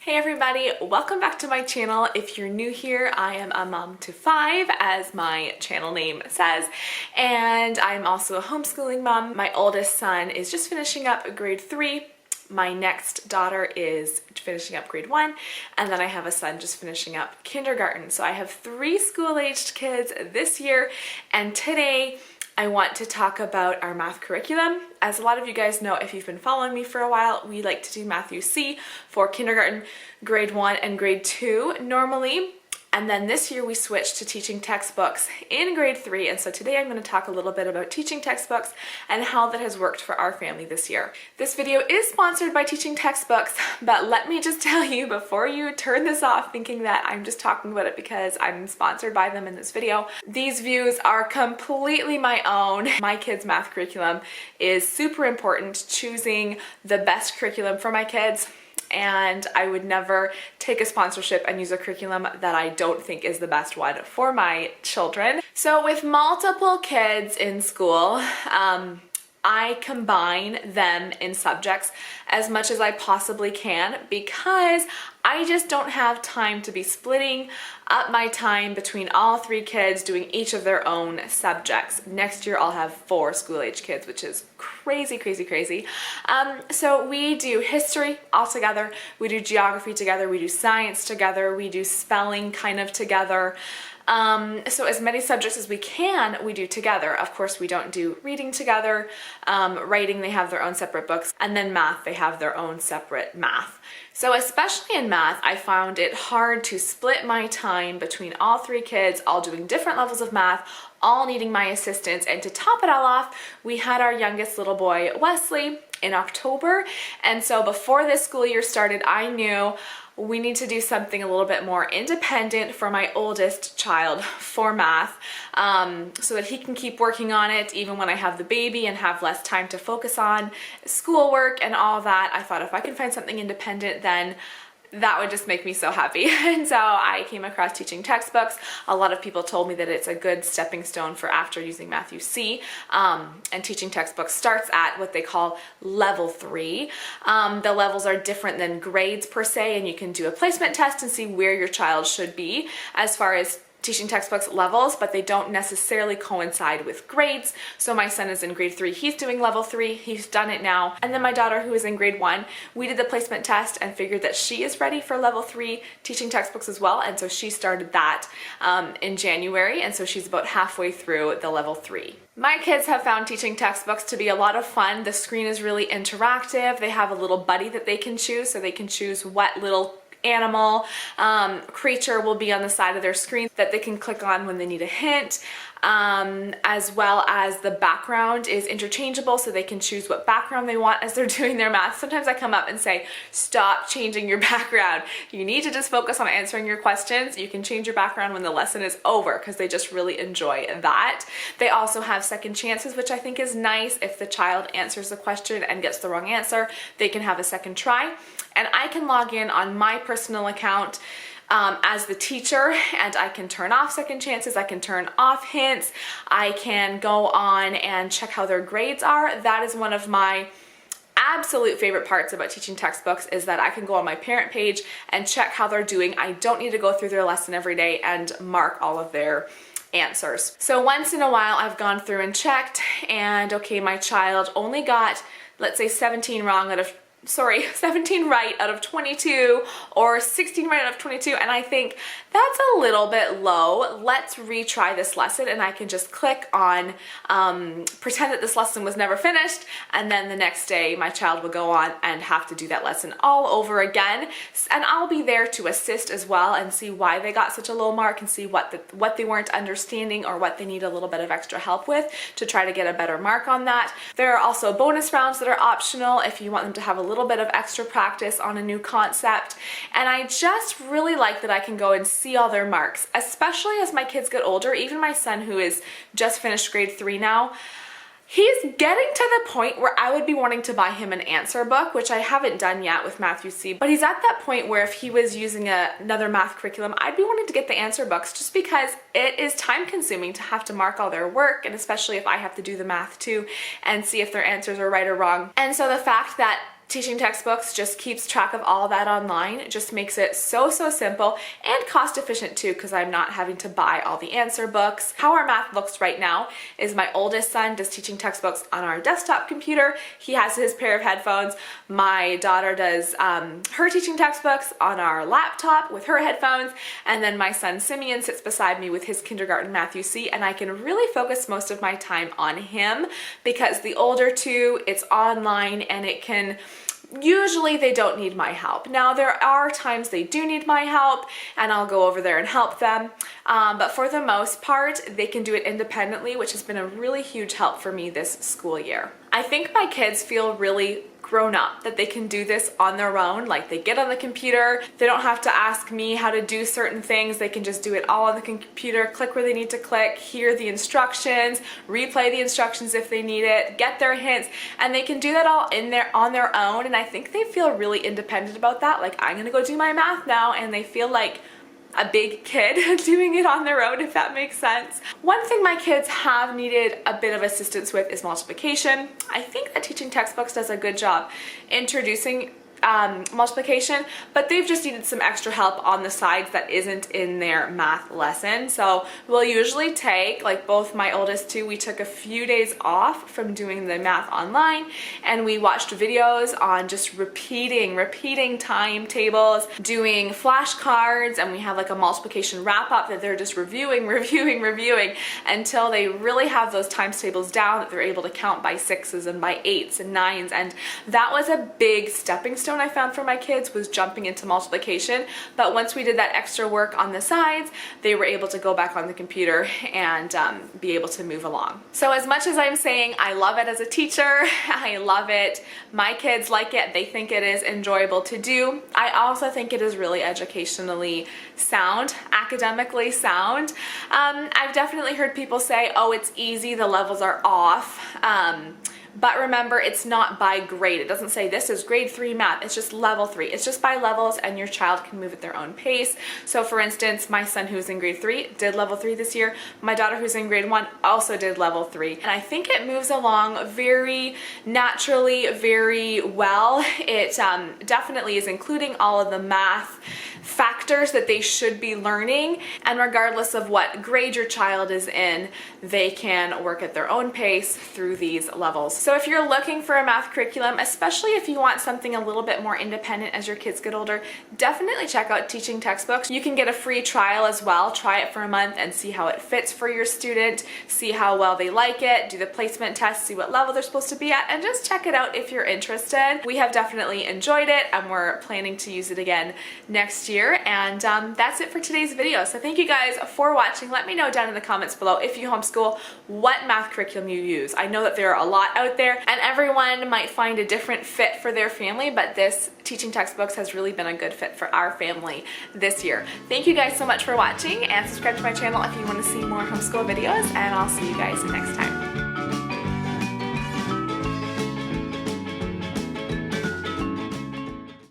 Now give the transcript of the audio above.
Hey everybody, welcome back to my channel. If you're new here, I am a mom to 5, as my channel name says, and I'm also a homeschooling mom. My oldest son is just finishing up grade 3. My next daughter is finishing up grade 1, and then I have a son just finishing up kindergarten. So I have 3 school-aged kids this year, and today I want to talk about our math curriculum. As a lot of you guys know, if you've been following me for a while, we like to do Matthew C for kindergarten, grade 1 and grade 2 normally. And then this year we switched to teaching textbooks in grade 3, and so today I'm going to talk a little bit about teaching textbooks and how that has worked for our family this year. This video is sponsored by Teaching Textbooks, but let me just tell you before you turn this off thinking that I'm just talking about it because I'm sponsored by them in this video, these views are completely my own. My kids' math curriculum is super important, choosing the best curriculum for my kids. And I would never take a sponsorship and use a curriculum that I don't think is the best one for my children. So with multiple kids in school, I combine them in subjects as much as I possibly can because I just don't have time to be splitting up my time between all 3 kids doing each of their own subjects. Next year I'll have 4 school-age kids, which is crazy, crazy, crazy. So we do history all together, we do geography together, we do science together, we do spelling kind of together. So as many subjects as we can, we do together. Of course, we don't do reading together. Writing, they have their own separate books. And then math, they have their own separate math. So especially in math, I found it hard to split my time between all 3 kids, all doing different levels of math, all needing my assistance. And to top it all off, we had our youngest little boy, Wesley, in October. And so before this school year started, I knew we need to do something a little bit more independent for my oldest child for math, so that he can keep working on it even when I have the baby and have less time to focus on schoolwork and all that. I thought if I can find something independent, then that would just make me so happy. And so I came across Teaching Textbooks. A lot of people told me that it's a good stepping stone for after using Matthew C. And Teaching Textbooks starts at what they call level 3. The levels are different than grades per se, and you can do a placement test and see where your child should be as far as Teaching Textbooks levels, but they don't necessarily coincide with grades. So my son is in grade 3, he's doing level 3, he's done it now. And then my daughter, who is in grade 1, we did the placement test and figured that she is ready for level 3 Teaching Textbooks as well, and so she started that in January, and so she's about halfway through the level 3. My kids have found Teaching Textbooks to be a lot of fun. The screen is really interactive. They have a little buddy that they can choose, so they can choose what little animal, creature will be on the side of their screen that they can click on when they need a hint, as well as the background is interchangeable, so they can choose what background they want as they're doing their math. Sometimes I come up and say, stop changing your background. You need to just focus on answering your questions. You can change your background when the lesson is over, because they just really enjoy that. They also have second chances, which I think is nice. If the child answers the question and gets the wrong answer, they can have a second try. And I can log in on my personal account as the teacher, and I can turn off second chances, I can turn off hints, I can go on and check how their grades are. That is one of my absolute favorite parts about Teaching Textbooks, is that I can go on my parent page and check how they're doing. I don't need to go through their lesson every day and mark all of their answers. So once in a while I've gone through and checked, and okay, my child only got, let's say, 17 right out of 22, or 16 right out of 22, and I think that's a little bit low. Let's retry this lesson, and I can just click on pretend that this lesson was never finished, and then the next day my child will go on and have to do that lesson all over again, and I'll be there to assist as well and see why they got such a low mark and see what they weren't understanding or what they need a little bit of extra help with to try to get a better mark on that. There are also bonus rounds that are optional if you want them to have a little bit of extra practice on a new concept, and I just really like that I can go and see all their marks, especially as my kids get older. Even my son, who is just finished grade 3 now, he's getting to the point where I would be wanting to buy him an answer book, which I haven't done yet with Matthew C, but he's at that point where if he was using another math curriculum, I'd be wanting to get the answer books, just because it is time consuming to have to mark all their work, and especially if I have to do the math too and see if their answers are right or wrong. And so the fact that Teaching Textbooks just keeps track of all that online. It just makes it so simple and cost efficient too, because I'm not having to buy all the answer books. How our math looks right now is my oldest son does Teaching Textbooks on our desktop computer. He has his pair of headphones. My daughter does her Teaching Textbooks on our laptop with her headphones, and then my son Simeon sits beside me with his kindergarten Math UC, and I can really focus most of my time on him because the older two, it's online and it can usually they don't need my help. Now there are times they do need my help and I'll go over there and help them, but for the most part they can do it independently, which has been a really huge help for me this school year. I think my kids feel really grown up, that they can do this on their own. Like they get on the computer, they don't have to ask me how to do certain things, they can just do it all on the computer, click where they need to click, hear the instructions, replay the instructions if they need it, get their hints, and they can do that all on their own. And I think they feel really independent about that. Like, I'm gonna go do my math now, and they feel like a big kid doing it on their own, if that makes sense. One thing my kids have needed a bit of assistance with is multiplication. I think that Teaching Textbooks does a good job introducing multiplication, but they've just needed some extra help on the sides that isn't in their math lesson. So we'll usually take, like both my oldest two, we took a few days off from doing the math online, and we watched videos on just repeating timetables, doing flashcards, and we have like a multiplication wrap up that they're just reviewing until they really have those times tables down, that they're able to count by 6s and by 8s and 9s. And that was a big stepping stone I found for my kids, was jumping into multiplication. But once we did that extra work on the sides, they were able to go back on the computer and be able to move along. So as much as I'm saying I love it as a teacher, I love it, my kids like it, they think it is enjoyable to do, I also think it is really educationally sound, academically sound. I've definitely heard people say, oh, it's easy, the levels are off. But remember, it's not by grade. It doesn't say this is grade 3 math. It's just level 3. It's just by levels, and your child can move at their own pace. So for instance, my son who's in grade 3 did level 3 this year. My daughter who's in grade 1 also did level 3. And I think it moves along very naturally, very well. It definitely is including all of the math factors that they should be learning, and regardless of what grade your child is in, they can work at their own pace through these levels. So if you're looking for a math curriculum, especially if you want something a little bit more independent as your kids get older, definitely check out Teaching Textbooks. You can get a free trial as well. Try it for a month and see how it fits for your student, see how well they like it, do the placement test, see what level they're supposed to be at, and just check it out if you're interested. We have definitely enjoyed it, and we're planning to use it again next year. And that's it for today's video. So thank you guys for watching. Let me know down in the comments below, if you homeschool, what math curriculum you use. I know that there are a lot out there, and everyone might find a different fit for their family, but this Teaching Textbooks has really been a good fit for our family this year. Thank you guys so much for watching, and subscribe to my channel if you want to see more homeschool videos, and I'll see you guys next time.